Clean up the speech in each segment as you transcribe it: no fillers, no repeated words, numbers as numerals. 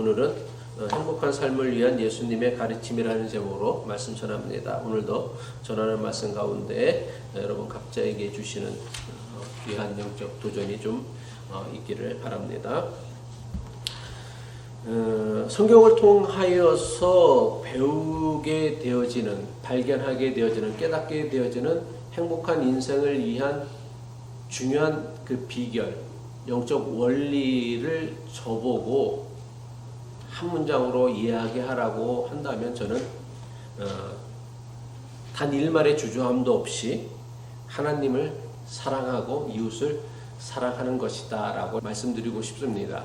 오늘은 행복한 삶을 위한 예수님의 가르침이라는 제목으로 말씀 전합니다. 오늘도 전하는 말씀 가운데 여러분 각자에게 주시는 귀한 영적 도전이 좀 있기를 바랍니다. 성경을 통하여서 배우게 되어지는, 발견하게 되어지는, 깨닫게 되어지는 행복한 인생을 위한 중요한 그 비결, 영적 원리를 저보고 한 문장으로 이야기하라고 한다면 저는 단 일말의 주저함도 없이 하나님을 사랑하고 이웃을 사랑하는 것이다 라고 말씀드리고 싶습니다.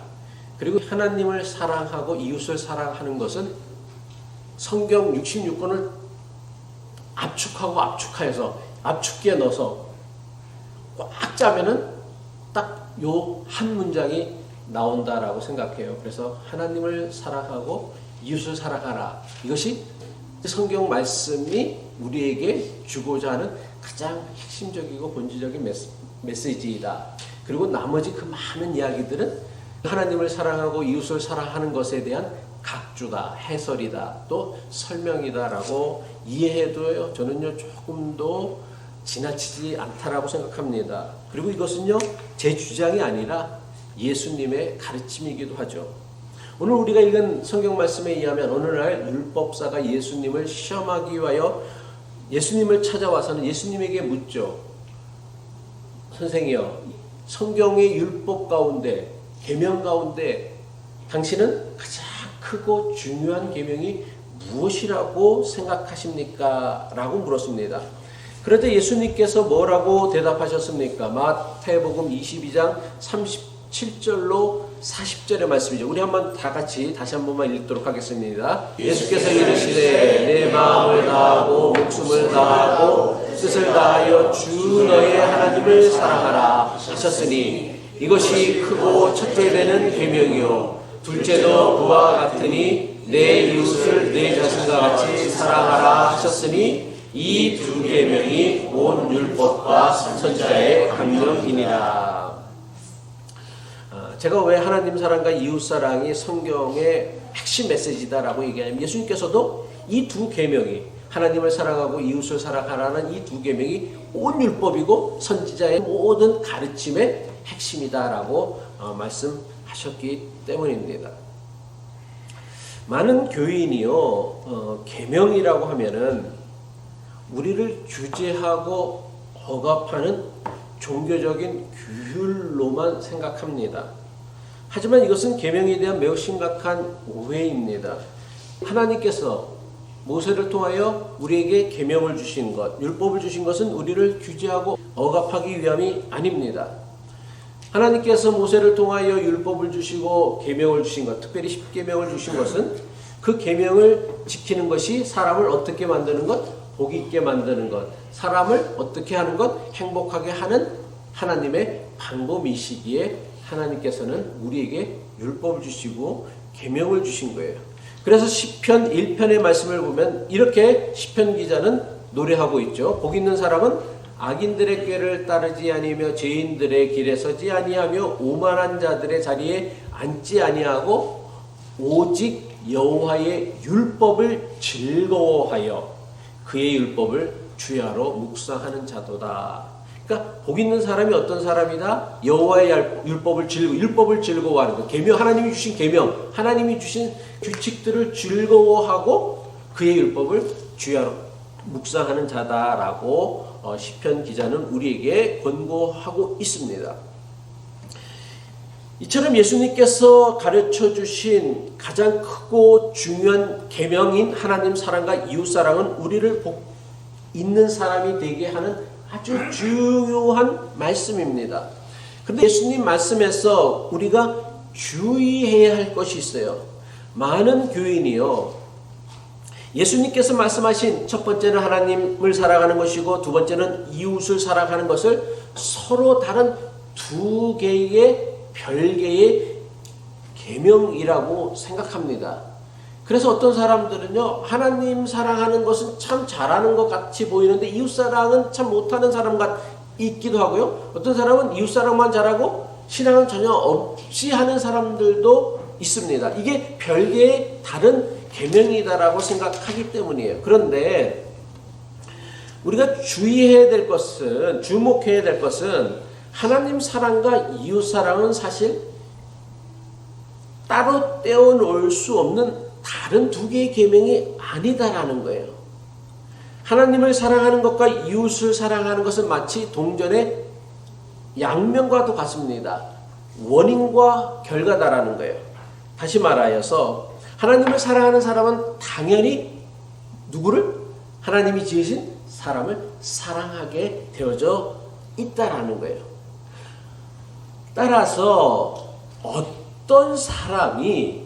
그리고 하나님을 사랑하고 이웃을 사랑하는 것은 성경 66권을 압축해서 압축기에 넣어서 꽉 짜면은 딱 요 한 문장이 나온다라고 생각해요. 그래서 하나님을 사랑하고 이웃을 사랑하라. 이것이 성경 말씀이 우리에게 주고자 하는 가장 핵심적이고 본질적인 메시지이다. 그리고 나머지 그 많은 이야기들은 하나님을 사랑하고 이웃을 사랑하는 것에 대한 각주다, 해설이다, 또 설명이다라고 이해해도요, 저는요 조금도 지나치지 않다라고 생각합니다. 그리고 이것은요 제 주장이 아니라 예수님의 가르침이기도 하죠. 오늘 우리가 읽은 성경 말씀에 의하면 어느 날 율법사가 예수님을 시험하기 위하여 예수님을 찾아와서는 예수님에게 묻죠. 선생이여, 성경의 율법 가운데, 계명 가운데 당신은 가장 크고 중요한 계명이 무엇이라고 생각하십니까? 라고 물었습니다. 그럴 때 예수님께서 뭐라고 대답하셨습니까? 마태복음 22장 37절로 40절의 말씀이죠. 우리 한번 다 같이 다시 한 번만 읽도록 하겠습니다. 예수께서 이르시되 내 마음을 다하고 목숨을 다하고 뜻을 다하여 주 너의 하나님을 사랑하라 하셨으니 이것이 크고 첫째 되는 계명이요 둘째도 그와 같으니 내 이웃을 내 자신과 같이 사랑하라 하셨으니 이 두 계명이 온 율법과 선지자의 강령이니라. 제가 왜 하나님 사랑과 이웃 사랑이 성경의 핵심 메시지다라고 얘기하냐면 예수님께서도 이 두 계명이 하나님을 사랑하고 이웃을 사랑하라는 이 두 계명이 온 율법이고 선지자의 모든 가르침의 핵심이다라고 말씀하셨기 때문입니다. 많은 교인이요 계명이라고 하면은 우리를 규제하고 억압하는 종교적인 규율로만 생각합니다. 하지만 이것은 계명에 대한 매우 심각한 오해입니다. 하나님께서 모세를 통하여 우리에게 계명을 주신 것, 율법을 주신 것은 우리를 규제하고 억압하기 위함이 아닙니다. 하나님께서 모세를 통하여 율법을 주시고 계명을 주신 것, 특별히 십계명을 주신 것은 그 계명을 지키는 것이 사람을 어떻게 만드는 것? 복 있게 만드는 것, 사람을 어떻게 하는 것? 행복하게 하는 하나님의 방법이시기에 하나님께서는 우리에게 율법을 주시고 계명을 주신 거예요. 그래서 시편 1편의 말씀을 보면 이렇게 시편 기자는 노래하고 있죠. 복 있는 사람은 악인들의 꾀를 따르지 아니하며 죄인들의 길에 서지 아니하며 오만한 자들의 자리에 앉지 아니하고 오직 여호와의 율법을 즐거워하여 그의 율법을 주야로 묵상하는 자도다. 그러니까 복 있는 사람이 어떤 사람이다? 여호와의 율법을 즐거워하는 것. 계명, 하나님이 주신 계명, 하나님이 주신 규칙들을 즐거워하고 그의 율법을 주야로 묵상하는 자다라고 시편 기자는 우리에게 권고하고 있습니다. 이처럼 예수님께서 가르쳐 주신 가장 크고 중요한 계명인 하나님 사랑과 이웃 사랑은 우리를 복 있는 사람이 되게 하는 아주 중요한 말씀입니다. 그런데 예수님 말씀에서 우리가 주의해야 할 것이 있어요. 많은 교인이요, 예수님께서 말씀하신 첫 번째는 하나님을 사랑하는 것이고 두 번째는 이웃을 사랑하는 것을 서로 다른 두 개의 별개의 계명이라고 생각합니다. 그래서 어떤 사람들은요, 하나님 사랑하는 것은 참 잘하는 것 같이 보이는데 이웃 사랑은 참 못하는 사람 같기도 하고요. 어떤 사람은 이웃 사랑만 잘하고 신앙은 전혀 없이 하는 사람들도 있습니다. 이게 별개의 다른 계명이다라고 생각하기 때문이에요. 그런데 우리가 주의해야 될 것은, 주목해야 될 것은 하나님 사랑과 이웃 사랑은 사실 따로 떼어놓을 수 없는 다른 두 개의 계명이 아니다라는 거예요. 하나님을 사랑하는 것과 이웃을 사랑하는 것은 마치 동전의 양면과도 같습니다. 원인과 결과다라는 거예요. 다시 말하여서 하나님을 사랑하는 사람은 당연히 누구를? 하나님이 지으신 사람을 사랑하게 되어져 있다라는 거예요. 따라서 어떤 사람이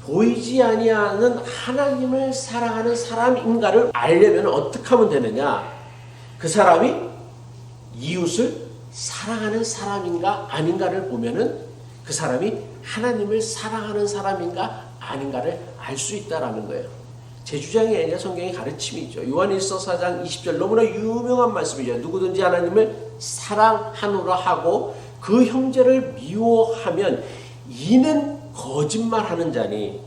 보이지 아니하는 하나님을 사랑하는 사람인가를 알려면 어떻게 하면 되느냐? 그 사람이 이웃을 사랑하는 사람인가 아닌가를 보면은 그 사람이 하나님을 사랑하는 사람인가 아닌가를 알 수 있다라는 거예요. 제 주장이 아니라 성경의 가르침이죠. 요한일서 4장 20절 너무나 유명한 말씀이죠. 누구든지 하나님을 사랑하노라 하고 그 형제를 미워하면 이는 거짓말하는 자니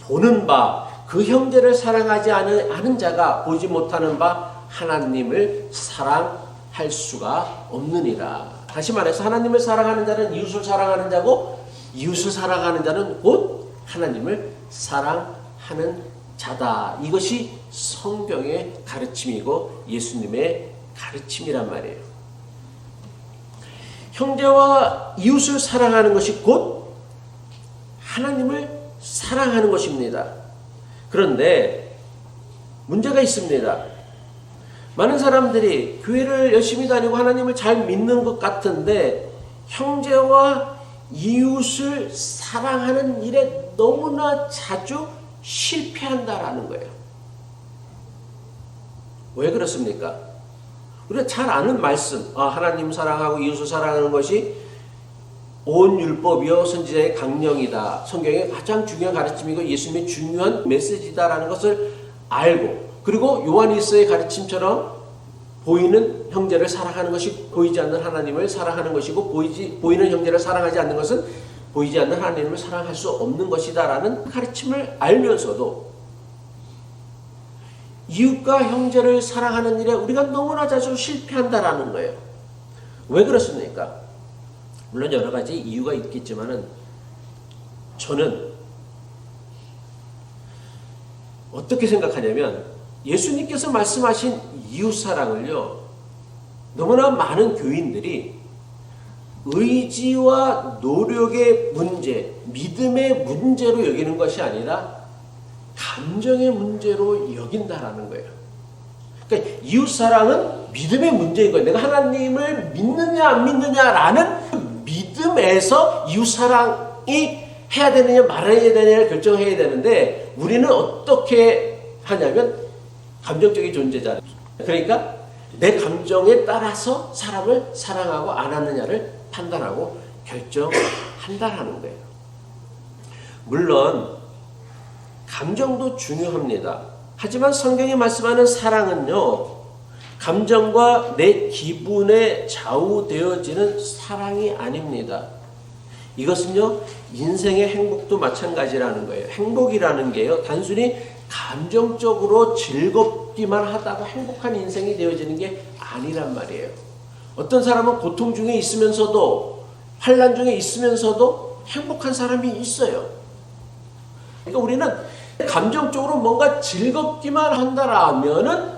보는 바 그 형제를 사랑하지 않은 자가 보지 못하는 바 하나님을 사랑할 수가 없느니라. 다시 말해서 하나님을 사랑하는 자는 이웃을 사랑하는 자고 이웃을 사랑하는 자는 곧 하나님을 사랑하는 자다. 이것이 성경의 가르침이고 예수님의 가르침이란 말이에요. 형제와 이웃을 사랑하는 것이 곧 하나님을 사랑하는 것입니다. 그런데 문제가 있습니다. 많은 사람들이 교회를 열심히 다니고 하나님을 잘 믿는 것 같은데 형제와 이웃을 사랑하는 일에 너무나 자주 실패한다라는 거예요. 왜 그렇습니까? 우리가 잘 아는 말씀, 하나님 사랑하고 이웃을 사랑하는 것이 온 율법이요 선지자의 강령이다. 성경의 가장 중요한 가르침이고 예수님의 중요한 메시지다라는 것을 알고, 그리고 요한일서의 가르침처럼 보이는 형제를 사랑하는 것이 보이지 않는 하나님을 사랑하는 것이고 보이는 형제를 사랑하지 않는 것은 보이지 않는 하나님을 사랑할 수 없는 것이다라는 가르침을 알면서도 이웃과 형제를 사랑하는 일에 우리가 너무나 자주 실패한다라는 거예요. 왜 그렇습니까? 물론 여러 가지 이유가 있겠지만은 저는 어떻게 생각하냐면 예수님께서 말씀하신 이웃사랑을요, 너무나 많은 교인들이 의지와 노력의 문제, 믿음의 문제로 여기는 것이 아니라 감정의 문제로 여긴다라는 거예요. 그러니까 이웃사랑은 믿음의 문제인 거예요. 내가 하나님을 믿느냐 안 믿느냐라는 믿음에서 이웃사랑이 해야 되느냐 말아야 되느냐를 결정해야 되는데 우리는 어떻게 하냐면 감정적인 존재잖아요. 그러니까 내 감정에 따라서 사람을 사랑하고 안 하느냐를 판단하고 결정한다라는 거예요. 물론 감정도 중요합니다. 하지만 성경이 말씀하는 사랑은요, 감정과 내 기분에 좌우되어지는 사랑이 아닙니다. 이것은요, 인생의 행복도 마찬가지라는 거예요. 행복이라는 게요, 단순히 감정적으로 즐겁기만 하다가 행복한 인생이 되어지는 게 아니란 말이에요. 어떤 사람은 고통 중에 있으면서도, 환난 중에 있으면서도 행복한 사람이 있어요. 그러니까 우리는 감정적으로 뭔가 즐겁기만 한다라면은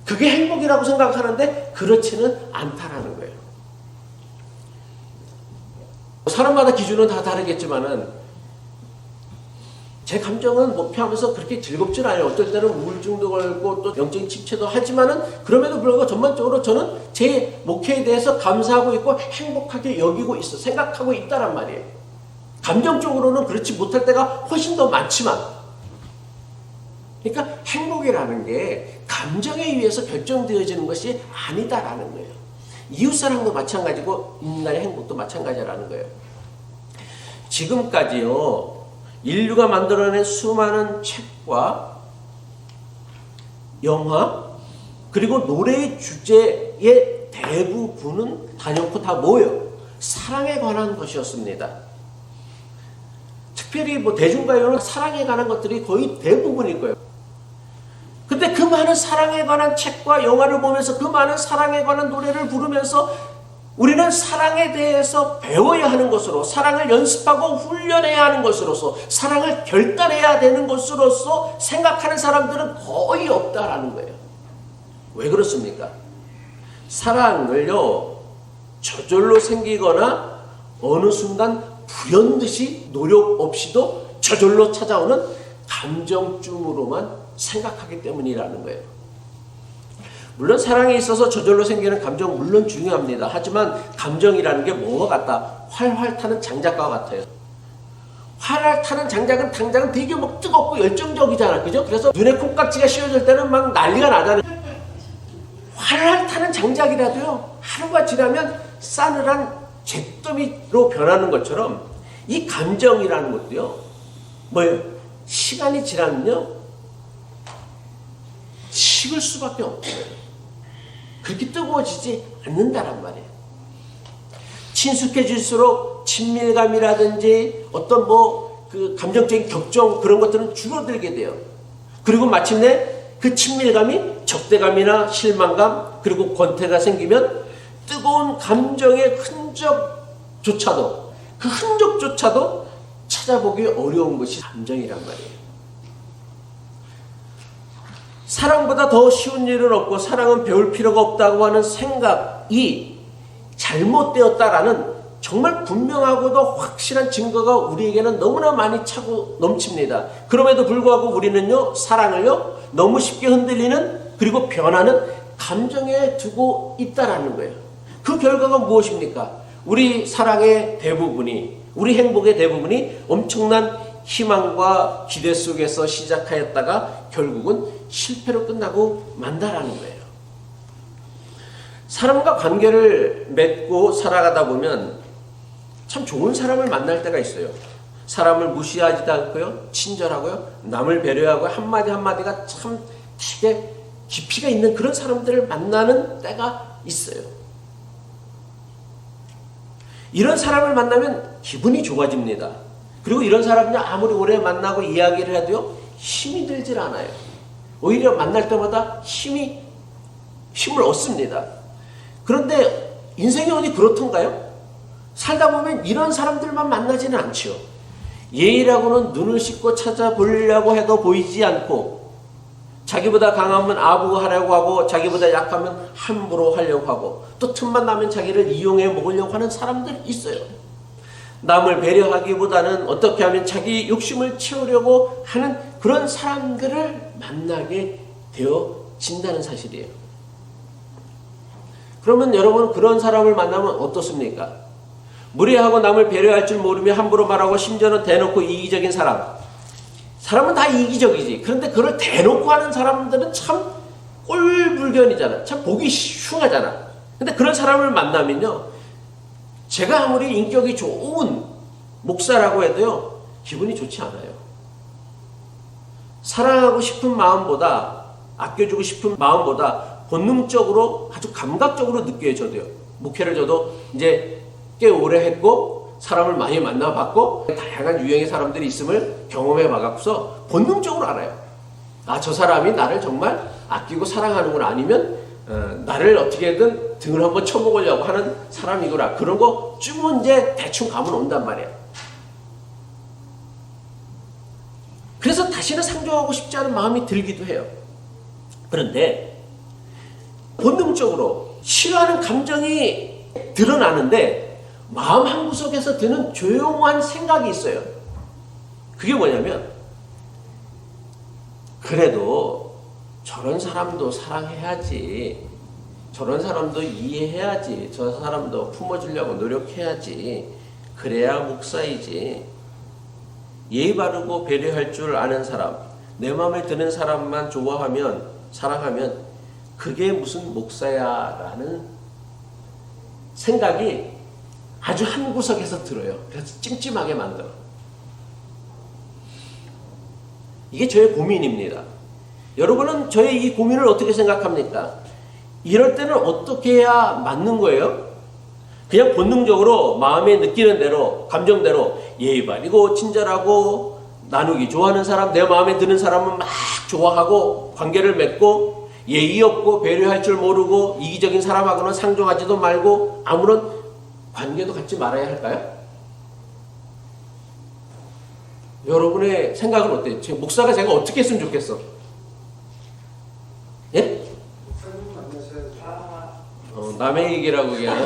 그게 행복이라고 생각하는데 그렇지는 않다라는 거예요. 사람마다 기준은 다 다르겠지만은 제 감정은 목표하면서 그렇게 즐겁지는 않아요. 어떨 때는 우울증도 걸고 또 영적인 침체도 하지만은 그럼에도 불구하고 전반적으로 저는 제 목표에 대해서 감사하고 있고 행복하게 여기고 있어, 생각하고 있다란 말이에요. 감정적으로는 그렇지 못할 때가 훨씬 더 많지만, 그러니까 행복이라는 게 감정에 의해서 결정되어지는 것이 아니다라는 거예요. 이웃사랑도 마찬가지고 인간의 행복도 마찬가지라는 거예요. 지금까지요, 인류가 만들어낸 수많은 책과 영화 그리고 노래의 주제의 대부분은 단연코 다 뭐예요? 사랑에 관한 것이었습니다. 특별히 뭐 대중가요는 사랑에 관한 것들이 거의 대부분일 거예요. 근데 그 많은 사랑에 관한 책과 영화를 보면서 그 많은 사랑에 관한 노래를 부르면서 우리는 사랑에 대해서 배워야 하는 것으로, 사랑을 연습하고 훈련해야 하는 것으로서, 사랑을 결단해야 되는 것으로서 생각하는 사람들은 거의 없다라는 거예요. 왜 그렇습니까? 사랑을요, 저절로 생기거나 어느 순간 불현듯이 노력 없이도 저절로 찾아오는 감정쯤으로만 생각하기 때문이라는 거예요. 물론 사랑에 있어서 저절로 생기는 감정 물론 중요합니다. 하지만 감정이라는 게 뭐와 같다? 활활 타는 장작과 같아요. 활활 타는 장작은 당장은 되게 막 뜨겁고 열정적이잖아. 그죠? 그래서 눈에 콩깍지가 씌워질 때는 막 난리가 나잖아요. 활활 타는 장작이라도요, 하루가 지나면 싸늘한 잿더미로 변하는 것처럼 이 감정이라는 것도요, 뭐예요? 시간이 지나면요, 식을 수밖에 없어요. 그렇게 뜨거워지지 않는다란 말이에요. 친숙해질수록 친밀감이라든지 어떤 그 감정적인 격정 그런 것들은 줄어들게 돼요. 그리고 마침내 그 친밀감이 적대감이나 실망감 그리고 권태가 생기면 뜨거운 감정의 흔적조차도, 그 흔적조차도 찾아보기 어려운 것이 감정이란 말이에요. 사랑보다 더 쉬운 일은 없고 사랑은 배울 필요가 없다고 하는 생각이 잘못되었다라는 정말 분명하고도 확실한 증거가 우리에게는 너무나 많이 차고 넘칩니다. 그럼에도 불구하고 우리는요, 사랑을요, 너무 쉽게 흔들리는 그리고 변하는 감정에 두고 있다라는 거예요. 그 결과가 무엇입니까? 우리 사랑의 대부분이, 우리 행복의 대부분이 엄청난 희망과 기대 속에서 시작하였다가 결국은 실패로 끝나고 만다라는 거예요. 사람과 관계를 맺고 살아가다 보면 참 좋은 사람을 만날 때가 있어요. 사람을 무시하지도 않고요, 친절하고요, 남을 배려하고 한마디 한마디가 참 되게 깊이가 있는 그런 사람들을 만나는 때가 있어요. 이런 사람을 만나면 기분이 좋아집니다. 그리고 이런 사람들 아무리 오래 만나고 이야기를 해도요, 힘이 들질 않아요. 오히려 만날 때마다 힘을 얻습니다. 그런데 인생이 어디 그렇던가요? 살다 보면 이런 사람들만 만나지는 않죠. 예의라고는 눈을 씻고 찾아보려고 해도 보이지 않고, 자기보다 강하면 아부하려고 하고, 자기보다 약하면 함부로 하려고 하고, 또 틈만 나면 자기를 이용해 먹으려고 하는 사람들이 있어요. 남을 배려하기보다는 어떻게 하면 자기 욕심을 채우려고 하는 그런 사람들을 만나게 되어진다는 사실이에요. 그러면 여러분, 그런 사람을 만나면 어떻습니까? 무례하고 남을 배려할 줄 모르며 함부로 말하고 심지어는 대놓고 이기적인 사람은 다 이기적이지. 그런데 그걸 대놓고 하는 사람들은 참 꼴불견이잖아. 참 보기 흉하잖아. 근데 그런 사람을 만나면요, 제가 아무리 인격이 좋은 목사라고 해도요, 기분이 좋지 않아요. 사랑하고 싶은 마음보다, 아껴주고 싶은 마음보다 본능적으로 아주 감각적으로 느껴져도요. 목회를 저도 이제 꽤 오래 했고 사람을 많이 만나봤고 다양한 유형의 사람들이 있음을 경험해 봐갖고서 본능적으로 알아요. 아, 저 사람이 나를 정말 아끼고 사랑하는구나, 아니면 나를 어떻게든 등을 한번 쳐먹으려고 하는 사람이구나, 그런 거 쭉 이제 대충 감은 온단 말이야. 그래서 다시는 상종하고 싶지 않은 마음이 들기도 해요. 그런데 본능적으로 싫어하는 감정이 드러나는데 마음 한구석에서 드는 조용한 생각이 있어요. 그게 뭐냐면, 그래도 저런 사람도 사랑해야지, 저런 사람도 이해해야지, 저 사람도 품어주려고 노력해야지, 그래야 목사이지. 예의 바르고 배려할 줄 아는 사람, 내 마음에 드는 사람만 좋아하면, 사랑하면 그게 무슨 목사야 라는 생각이 아주 한 구석에서 들어요. 그래서 찜찜하게 만들어. 이게 저의 고민입니다. 여러분은 저의 이 고민을 어떻게 생각합니까? 이럴 때는 어떻게 해야 맞는 거예요? 그냥 본능적으로 마음에 느끼는 대로, 감정대로 예의 바르고 친절하고 나누기 좋아하는 사람, 내 마음에 드는 사람은 막 좋아하고 관계를 맺고 예의 없고 배려할 줄 모르고 이기적인 사람하고는 상종하지도 말고 아무런 관계도 갖지 말아야 할까요? 여러분의 생각은 어때요? 목사가 제가 어떻게 했으면 좋겠어? 예? 남의 얘기라고 그냥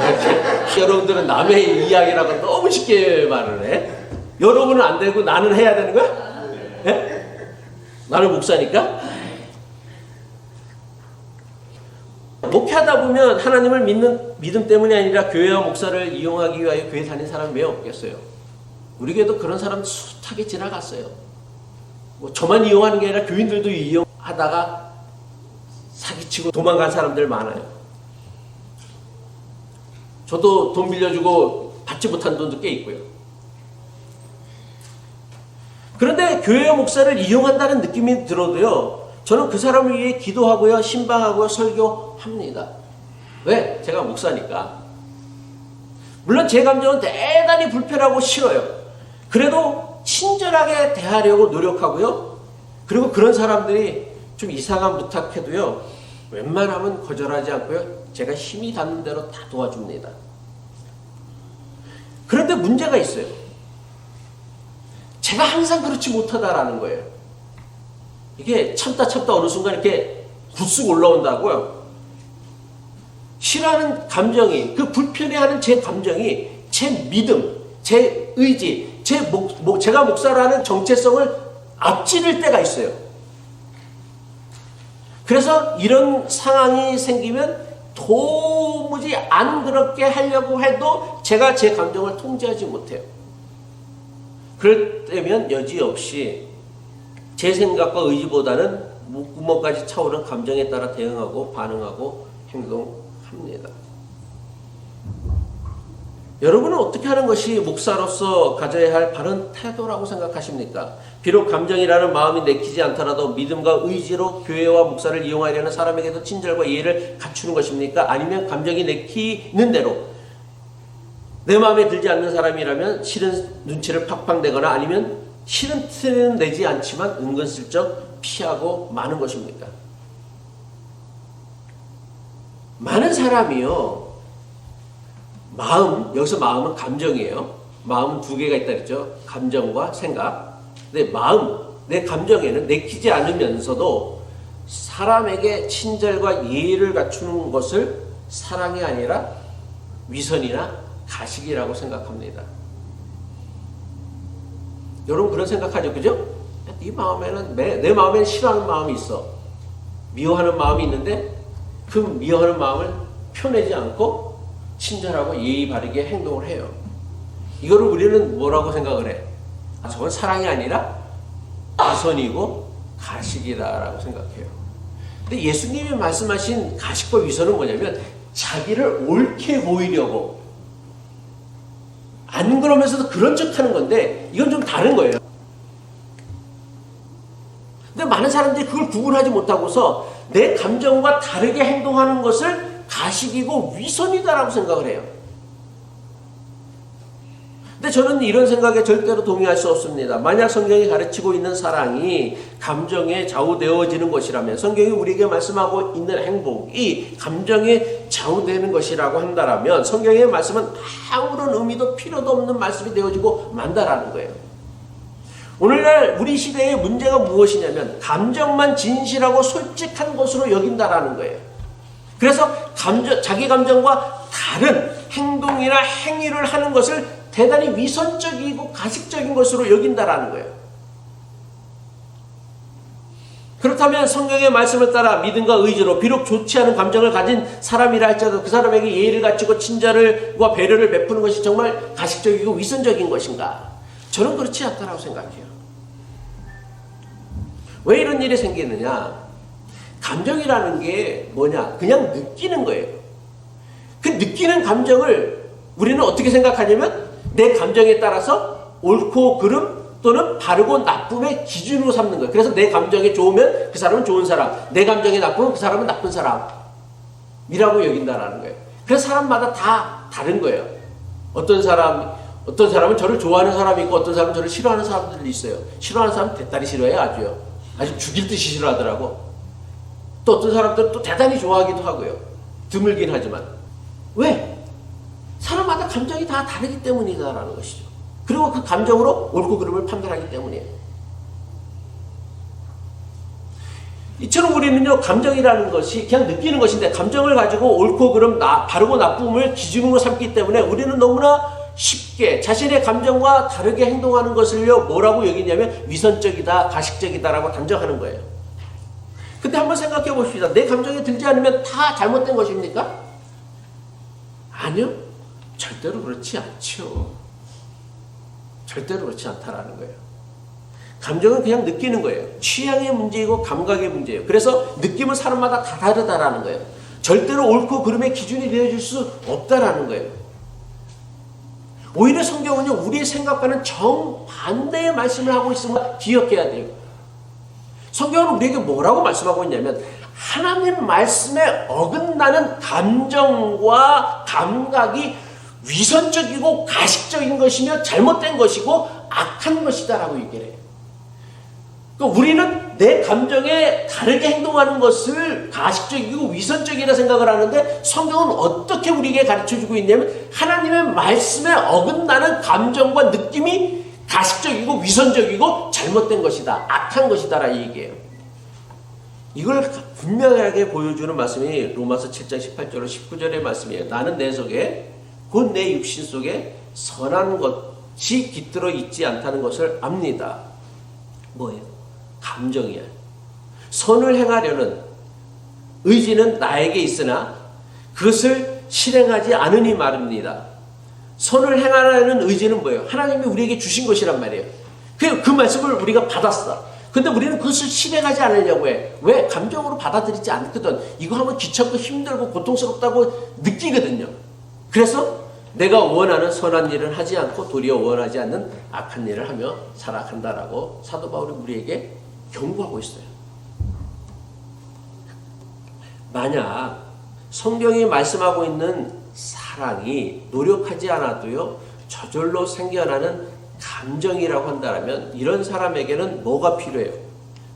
여러분들은 남의 이야기라고 너무 쉽게 말을 해. 여러분은 안 되고 나는 해야 되는 거야? 예? 나는 목사니까? 목회하다 보면 하나님을 믿는 믿음 때문이 아니라 교회와 목사를 이용하기 위하여 교회 다닌 사람이 왜 없겠어요? 우리 교회도 그런 사람 숱하게 지나갔어요. 뭐 저만 이용하는 게 아니라 교인들도 이용하다가 사기치고 도망간 사람들 많아요. 저도 돈 빌려주고 받지 못한 돈도 꽤 있고요. 그런데 교회와 목사를 이용한다는 느낌이 들어도요, 저는 그 사람을 위해 기도하고요, 신방하고요, 설교합니다. 왜? 제가 목사니까. 물론 제 감정은 대단히 불편하고 싫어요. 그래도 친절하게 대하려고 노력하고요. 그리고 그런 사람들이 좀 이상한 부탁해도요, 웬만하면 거절하지 않고요, 제가 힘이 닿는 대로 다 도와줍니다. 그런데 문제가 있어요. 제가 항상 그렇지 못하다라는 거예요. 이게 참다 어느 순간 이렇게 굴쑥 올라온다고요. 싫어하는 감정이, 그 불편해하는 제 감정이 제 믿음, 제 의지, 제가 목사라는 정체성을 앞지를 때가 있어요. 그래서 이런 상황이 생기면 도무지 안 그렇게 하려고 해도 제가 제 감정을 통제하지 못해요. 그럴 때면 여지없이 제 생각과 의지보다는 목구멍까지 차오른 감정에 따라 대응하고 반응하고 행동합니다. 여러분은 어떻게 하는 것이 목사로서 가져야 할 바른 태도라고 생각하십니까? 비록 감정이라는 마음이 내키지 않더라도 믿음과 의지로 교회와 목사를 이용하려는 사람에게도 친절과 이해를 갖추는 것입니까? 아니면 감정이 내키는 대로 내 마음에 들지 않는 사람이라면 싫은 눈치를 팍팍 내거나 아니면 싫은 티는 내지 않지만 은근슬쩍 피하고 마는 것입니까? 많은 사람이요, 여기서 마음은 감정이에요. 마음은 두 개가 있다 그랬죠. 감정과 생각. 근데 내 감정에는 내키지 않으면서도 사람에게 친절과 예의를 갖추는 것을 사랑이 아니라 위선이나 가식이라고 생각합니다. 여러분 그런 생각하죠, 그죠? 네 마음에는 내 마음에는 싫어하는 마음이 있어. 미워하는 마음이 있는데 그 미워하는 마음을 표내지 않고 친절하고 예의 바르게 행동을 해요. 이거를 우리는 뭐라고 생각을 해? 저건 사랑이 아니라 위선이고 가식이다라고 생각해요. 근데 예수님이 말씀하신 가식과 위선은 뭐냐면 자기를 옳게 보이려고, 안 그러면서도 그런 척 하는 건데 이건 좀 다른 거예요. 근데 많은 사람들이 그걸 구분하지 못하고서 내 감정과 다르게 행동하는 것을 가식이고 위선이다라고 생각을 해요. 근데 저는 이런 생각에 절대로 동의할 수 없습니다. 만약 성경이 가르치고 있는 사랑이 감정에 좌우되어지는 것이라면, 성경이 우리에게 말씀하고 있는 행복이 감정에 좌우되는 것이라고 한다면 성경의 말씀은 아무런 의미도 필요도 없는 말씀이 되어지고 만다라는 거예요. 오늘날 우리 시대의 문제가 무엇이냐면 감정만 진실하고 솔직한 것으로 여긴다라는 거예요. 그래서 자기 감정과 다른 행동이나 행위를 하는 것을 대단히 위선적이고 가식적인 것으로 여긴다라는 거예요. 그렇다면 성경의 말씀을 따라 믿음과 의지로 비록 좋지 않은 감정을 가진 사람이라 할지라도 그 사람에게 예의를 갖추고 친절과 배려를 베푸는 것이 정말 가식적이고 위선적인 것인가? 저는 그렇지 않다고 생각해요. 왜 이런 일이 생기느냐? 감정이라는 게 뭐냐? 그냥 느끼는 거예요. 그 느끼는 감정을 우리는 어떻게 생각하냐면 내 감정에 따라서 옳고 그름 또는 바르고 나쁨의 기준으로 삼는 거예요. 그래서 내 감정이 좋으면 그 사람은 좋은 사람, 내 감정이 나쁘면 그 사람은 나쁜 사람이라고 여긴다라는 거예요. 그래서 사람마다 다 다른 거예요. 어떤 사람은 저를 좋아하는 사람이 있고 어떤 사람은 저를 싫어하는 사람들이 있어요. 싫어하는 사람은 대단히 싫어해요. 아주 죽일 듯이 싫어하더라고. 또 어떤 사람들은 또 대단히 좋아하기도 하고요. 드물긴 하지만. 왜? 사람마다 감정이 다 다르기 때문이다라는 것이죠. 그리고 그 감정으로 옳고 그름을 판단하기 때문이에요. 이처럼 우리는요, 감정이라는 것이 그냥 느끼는 것인데, 감정을 가지고 옳고 그름, 바르고 나쁨을 기준으로 삼기 때문에 우리는 너무나 쉽게 자신의 감정과 다르게 행동하는 것을요, 뭐라고 여기냐면 위선적이다, 가식적이다라고 단정하는 거예요. 근데 한번 생각해 봅시다. 내 감정에 들지 않으면 다 잘못된 것입니까? 아니요. 절대로 그렇지 않죠. 절대로 그렇지 않다라는 거예요. 감정은 그냥 느끼는 거예요. 취향의 문제이고 감각의 문제예요. 그래서 느낌은 사람마다 다 다르다라는 거예요. 절대로 옳고 그름의 기준이 되어줄 수 없다라는 거예요. 오히려 성경은요, 우리의 생각과는 정반대의 말씀을 하고 있음을 기억해야 돼요. 성경은 우리에게 뭐라고 말씀하고 있냐면, 하나님 말씀에 어긋나는 감정과 감각이 위선적이고 가식적인 것이며 잘못된 것이고 악한 것이다라고 얘기를 해요. 그러니까 우리는 내 감정에 다르게 행동하는 것을 가식적이고 위선적이라 생각을 하는데, 성경은 어떻게 우리에게 가르쳐주고 있냐면, 하나님의 말씀에 어긋나는 감정과 느낌이 가식적이고 위선적이고 잘못된 것이다, 악한 것이다 라는 얘기예요. 이걸 분명하게 보여주는 말씀이 로마서 7장 18절로 19절의 말씀이에요. 나는 내 속에 곧 내 육신 속에 선한 것이 깃들어 있지 않다는 것을 압니다. 뭐예요? 감정이야. 선을 행하려는 의지는 나에게 있으나 그것을 실행하지 않으니 말입니다. 선을 행하려는 의지는 뭐예요? 하나님이 우리에게 주신 것이란 말이에요. 그 말씀을 우리가 받았어. 근데 우리는 그것을 실행하지 않으려고 해. 왜? 감정으로 받아들이지 않거든. 이거 하면 귀찮고 힘들고 고통스럽다고 느끼거든요. 그래서 내가 원하는 선한 일을 하지 않고 도리어 원하지 않는 악한 일을 하며 살아간다라고 사도 바울이 우리에게 경고하고 있어요. 만약 성경이 말씀하고 있는 사랑이 노력하지 않아도요, 저절로 생겨나는 감정이라고 한다면, 이런 사람에게는 뭐가 필요해요?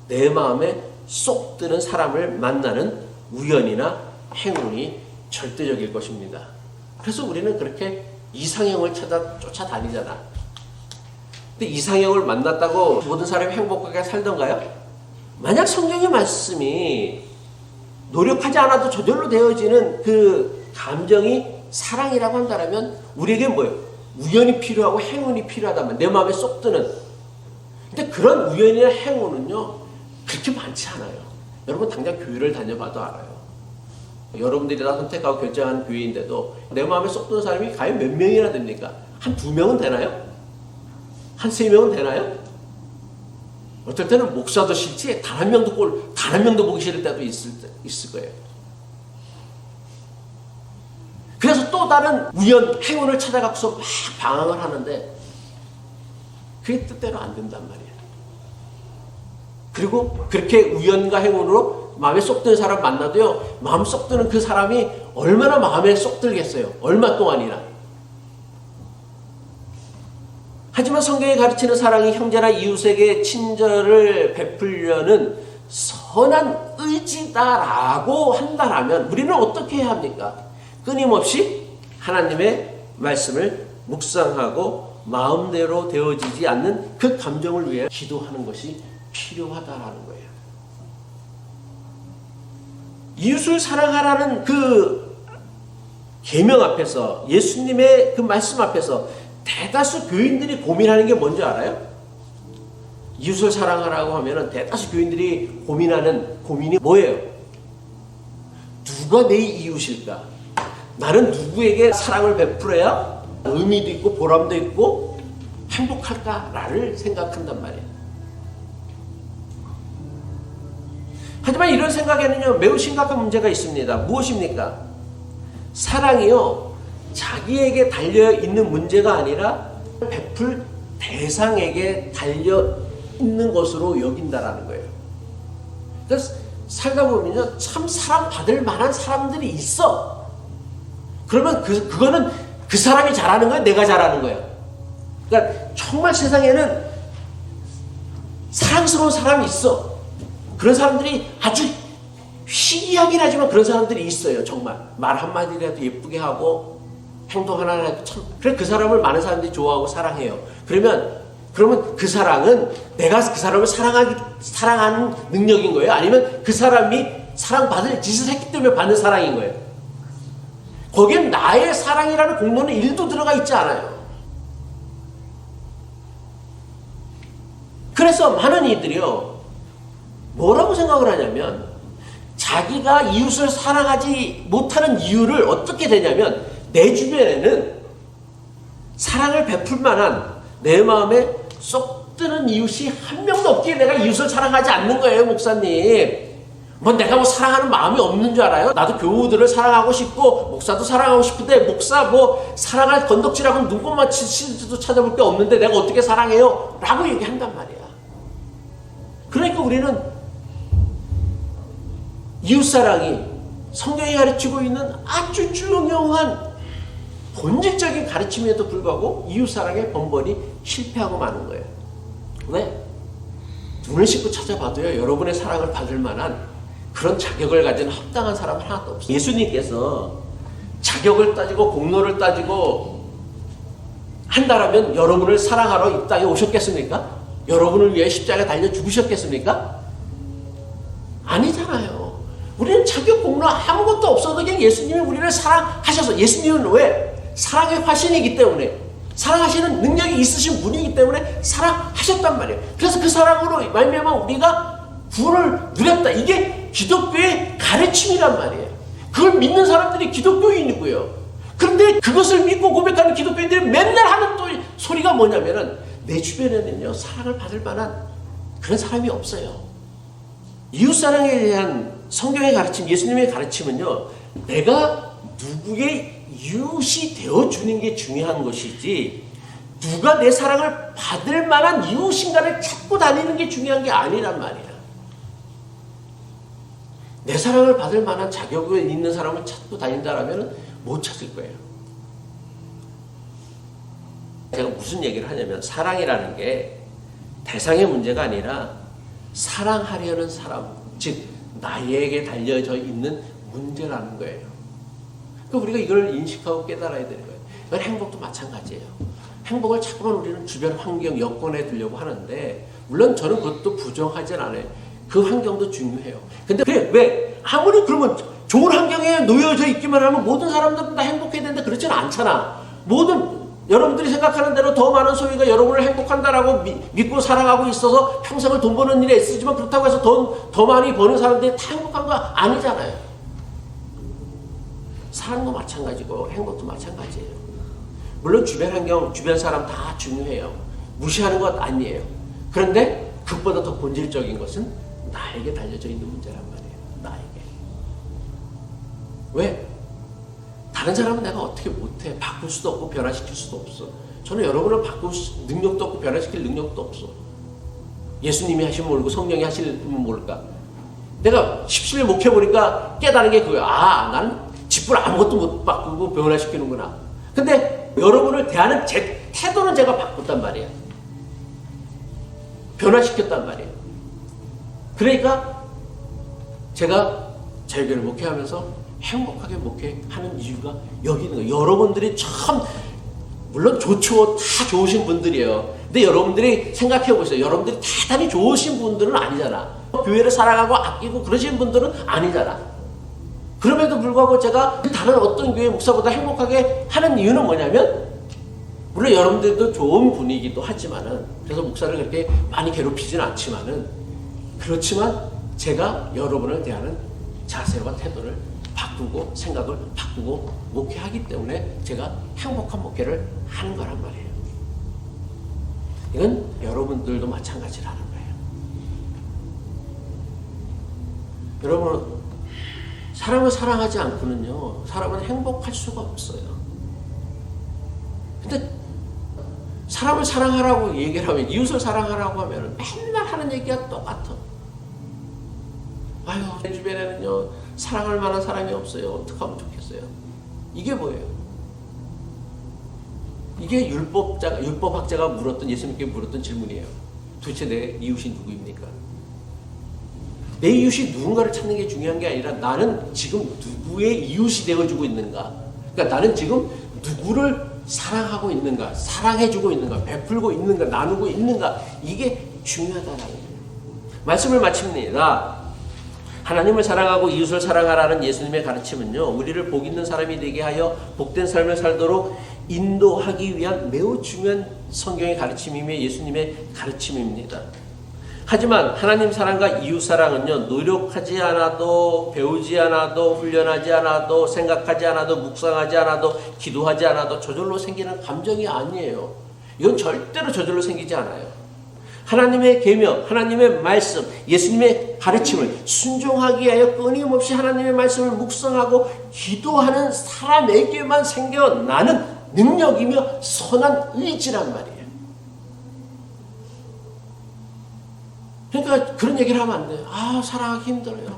내 마음에 쏙 드는 사람을 만나는 우연이나 행운이 절대적일 것입니다. 그래서 우리는 그렇게 이상형을 쫓아다니잖아. 근데 이상형을 만났다고 모든 사람이 행복하게 살던가요? 만약 성경의 말씀이 노력하지 않아도 저절로 되어지는 그 감정이 사랑이라고 한다면, 우리에게 뭐예요? 우연이 필요하고 행운이 필요하다면, 내 마음에 쏙 드는. 근데 그런 우연이나 행운은요, 그렇게 많지 않아요. 여러분 당장 교회를 다녀봐도 알아요. 여러분들이 다 선택하고 결정한 교회인데도 내 마음에 쏙 드는 사람이 과연 몇 명이나 됩니까? 한 2명은 되나요? 한 3명은 되나요? 어떨 때는 목사도 싫지 단 한 명도 보기 싫을 때도 있을 거예요. 그래서 또 다른 우연, 행운을 찾아가서 막 방황을 하는데 그게 뜻대로 안 된단 말이에요. 그리고 그렇게 우연과 행운으로 마음에 쏙 드는 사람 만나도요, 마음 쏙 드는 그 사람이 얼마나 마음에 쏙 들겠어요. 얼마 동안이나. 하지만 성경이 가르치는 사랑이 형제나 이웃에게 친절을 베풀려는 선한 의지다라고 한다면, 우리는 어떻게 해야 합니까? 끊임없이 하나님의 말씀을 묵상하고 마음대로 되어지지 않는 그 감정을 위해 기도하는 것이 필요하다라는 거예요. 이웃을 사랑하라는 그 계명 앞에서, 예수님의 그 말씀 앞에서 대다수 교인들이 고민하는 게 뭔지 알아요? 이웃을 사랑하라고 하면은 대다수 교인들이 고민하는 고민이 뭐예요? 누가 내 이웃일까? 나는 누구에게 사랑을 베풀어야 의미도 있고 보람도 있고 행복할까를 생각한단 말이에요. 하지만 이런 생각에는요, 매우 심각한 문제가 있습니다. 무엇입니까? 사랑이요, 자기에게 달려있는 문제가 아니라 베풀 대상에게 달려있는 것으로 여긴다라는 거예요. 그래서 살다 보면요, 참 사랑받을 만한 사람들이 있어. 그러면 그거는 그 사람이 잘하는 거예요? 내가 잘하는 거예요? 그러니까 정말 세상에는 사랑스러운 사람이 있어. 그런 사람들이 아주 희귀하긴 하지만 그런 사람들이 있어요. 정말 말 한마디라도 예쁘게 하고 행동 하나라도 참, 그래 그 사람을 많은 사람들이 좋아하고 사랑해요. 그러면 그 사랑은 내가 그 사람을 사랑하는 능력인 거예요? 아니면 그 사람이 사랑받을 짓을 했기 때문에 받는 사랑인 거예요? 거기엔 나의 사랑이라는 공로는 1도 들어가 있지 않아요. 그래서 많은 이들이요, 뭐라고 생각을 하냐면, 자기가 이웃을 사랑하지 못하는 이유를 어떻게 되냐면, 내 주변에는 사랑을 베풀 만한 내 마음에 쏙 드는 이웃이 한 명도 없기에 내가 이웃을 사랑하지 않는 거예요, 목사님. 내가 사랑하는 마음이 없는 줄 알아요? 나도 교우들을 사랑하고 싶고 목사도 사랑하고 싶은데 목사 사랑할 건덕지라고는 눈곱만 치지도 찾아볼 게 없는데 내가 어떻게 사랑해요? 라고 얘기한단 말이야. 그러니까 우리는 이웃사랑이 성경이 가르치고 있는 아주 중요한 본질적인 가르침에도 불구하고 이웃사랑의 번번이 실패하고 마는 거예요. 왜? 눈을 씻고 찾아봐도요, 여러분의 사랑을 받을 만한 그런 자격을 가진 합당한 사람 하나도 없어요. 예수님께서 자격을 따지고 공로를 따지고 한다라면 여러분을 사랑하러 이 땅에 오셨겠습니까? 여러분을 위해 십자가에 달려 죽으셨겠습니까? 아니잖아요. 우리는 자격 공로 아무것도 없어도 그냥 예수님이 우리를 사랑하셔서, 예수님은 왜? 사랑의 화신이기 때문에, 사랑하시는 능력이 있으신 분이기 때문에 사랑하셨단 말이에요. 그래서 그 사랑으로 말미암아 우리가 구원을 누렸다. 이게 기독교의 가르침이란 말이에요. 그걸 믿는 사람들이 기독교인이고요. 그런데 그것을 믿고 고백하는 기독교인들이 맨날 하는 또 소리가 뭐냐면은, 내 주변에는요, 사랑을 받을 만한 그런 사람이 없어요. 이웃사랑에 대한 성경의 가르침, 예수님의 가르침은요, 내가 누구의 이웃이 되어주는 게 중요한 것이지, 누가 내 사랑을 받을 만한 이웃인가를 찾고 다니는 게 중요한 게 아니란 말이야. 내 사랑을 받을 만한 자격을 있는 사람을 찾고 다닌다라면 못 찾을 거예요. 제가 무슨 얘기를 하냐면, 사랑이라는 게 대상의 문제가 아니라 사랑하려는 사람, 즉 나에게 달려져 있는 문제라는 거예요. 그러니까 우리가 이걸 인식하고 깨달아야 되는 거예요. 이건 행복도 마찬가지예요. 행복을 자꾸만 우리는 주변 환경, 여건에 두려고 하는데, 물론 저는 그것도 부정하진 않아요. 그 환경도 중요해요. 근데 왜? 아무리 그러면 좋은 환경에 놓여져 있기만 하면 모든 사람들은 다 행복해야 되는데 그렇지는 않잖아. 여러분들이 생각하는 대로 더 많은 소유가 여러분을 행복한다라고 믿고 살아가고 있어서 평생을 돈 버는 일에 애쓰지만, 그렇다고 해서 더 많이 버는 사람들이 다 행복한 거 아니잖아요. 사랑도 마찬가지고 행복도 마찬가지예요. 물론 주변 환경, 주변 사람 다 중요해요. 무시하는 것 아니에요. 그런데 그것보다 더 본질적인 것은 나에게 달려져 있는 문제란 말이에요. 나에게. 왜? 다른 사람은 내가 어떻게 못해. 바꿀 수도 없고 변화시킬 수도 없어. 저는 여러분을 바꿀 능력도 없고 변화시킬 능력도 없어. 예수님이 하시면 모르고 성령이 하시면 모를까. 내가 17일 목회해보니까 깨달은 게 그거야. 난 직분 아무것도 못 바꾸고 변화시키는구나. 근데 여러분을 대하는 제 태도는 제가 바꿨단 말이에요. 변화시켰단 말이에요. 그러니까 제가 제교를 목회하면서 행복하게 목회하는 이유가 여기 있는 거예요. 여러분들이 참 물론 좋죠. 다 좋으신 분들이에요. 근데 여러분들이 생각해 보세요. 여러분들이 대단히 좋으신 분들은 아니잖아. 교회를 사랑하고 아끼고 그러신 분들은 아니잖아. 그럼에도 불구하고 제가 다른 어떤 교회 목사보다 행복하게 하는 이유는 뭐냐면, 물론 여러분들도 좋은 분이기도 하지만은, 그래서 목사를 그렇게 많이 괴롭히지는 않지만은, 그렇지만 제가 여러분을 대하는 자세와 태도를 바꾸고 생각을 바꾸고 목회하기 때문에 제가 행복한 목회를 하는 거란 말이에요. 이건 여러분들도 마찬가지라는 거예요. 여러분, 사람을 사랑하지 않고는요, 사람은 행복할 수가 없어요. 근데 사람을 사랑하라고 얘기를 하면, 이웃을 사랑하라고 하면 맨날 하는 얘기가 똑같아. 아유, 내 주변에는요, 사랑할 만한 사람이 없어요. 어떻게 하면 좋겠어요? 이게 뭐예요? 이게 율법학자가 물었던, 예수님께 물었던 질문이에요. 도대체 내 이웃이 누구입니까? 내 이웃이 누군가를 찾는 게 중요한 게 아니라 나는 지금 누구의 이웃이 되어주고 있는가? 그러니까 나는 지금 누구를 사랑하고 있는가? 사랑해주고 있는가? 베풀고 있는가? 나누고 있는가? 이게 중요하다라는 거예요. 말씀을 마칩니다. 하나님을 사랑하고 이웃을 사랑하라는 예수님의 가르침은요, 우리를 복 있는 사람이 되게 하여 복된 삶을 살도록 인도하기 위한 매우 중요한 성경의 가르침이며 예수님의 가르침입니다. 하지만 하나님 사랑과 이웃 사랑은요, 노력하지 않아도, 배우지 않아도, 훈련하지 않아도, 생각하지 않아도, 묵상하지 않아도, 기도하지 않아도 저절로 생기는 감정이 아니에요. 이건 절대로 저절로 생기지 않아요. 하나님의 계명, 하나님의 말씀, 예수님의 가르침을 순종하기 위하여 끊임없이 하나님의 말씀을 묵상하고 기도하는 사람에게만 생겨나는 능력이며 선한 의지란 말이에요. 그러니까 그런 얘기를 하면 안 돼요. 아, 사랑하기 힘들어요.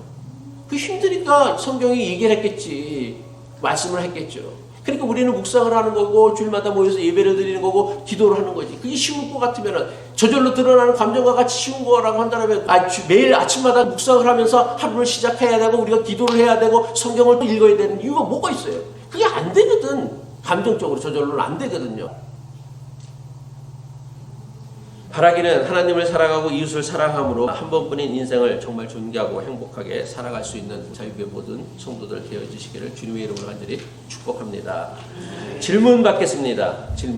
그 힘드니까 성경이 얘기를 했겠지. 말씀을 했겠죠. 그러니까 우리는 묵상을 하는 거고 주일마다 모여서 예배를 드리는 거고 기도를 하는 거지. 그게 쉬울 것 같으면 저절로 드러나는 감정과 같이 쉬운 거라고 한다면 매일 아침마다 묵상을 하면서 하루를 시작해야 되고 우리가 기도를 해야 되고 성경을 또 읽어야 되는 이유가 뭐가 있어요? 그게 안 되거든. 감정적으로 저절로는 안 되거든요. 바라기는 하나님을 사랑하고 이웃을 사랑함으로 한 번뿐인 인생을 정말 존귀하고 행복하게 살아갈 수 있는 자유의 모든 성도들 되어주시기를 주님의 이름으로 간절히 축복합니다. 질문 받겠습니다. 질문.